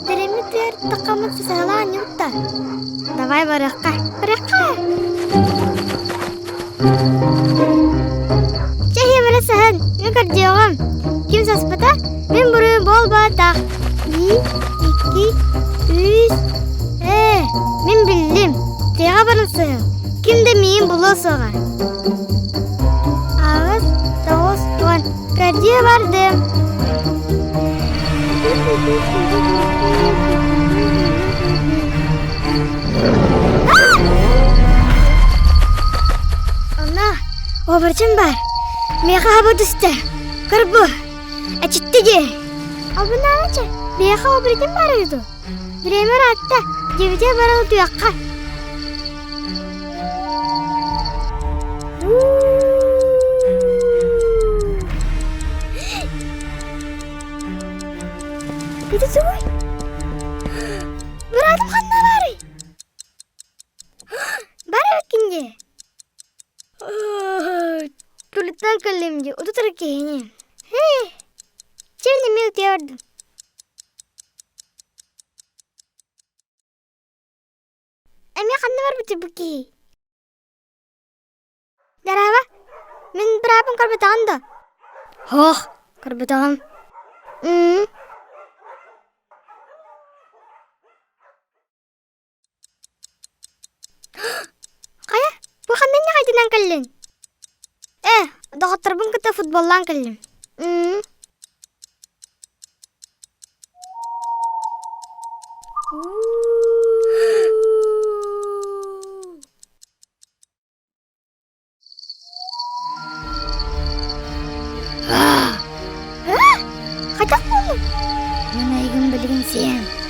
Периметр тақамын сысалан юкта. Давай бараққа. Чехи барасахан, мен кардиоғам. Ким саспата? Мен бұры бол батақ. 1, 2, 3. Мен білдім. Теға барынсың. Кімді мейін бұлы соға? Ağız, 9, 10. Кардио бардым. Ана, обырчым бар. Меха хабы түсті. Кырбы. Әчітті де. Абын алача, меха обырчым бар үйді. Біремер атта, жевіде баралы тұяққа. Itu suy. Beradım kanna bari. Bari bakınca. Tuluttan kallemci. Otu terakihnya. Hei. Şimdi mi diyordum? Emi kanna var bitti buki. Daraba. Min berapa karbatan da? Hoh, karbatan. Kaya, bukan nanya kayak nangkelin. Dokter pun kita futbol nangkelin. Kayak apa? Mana yang beliin siang?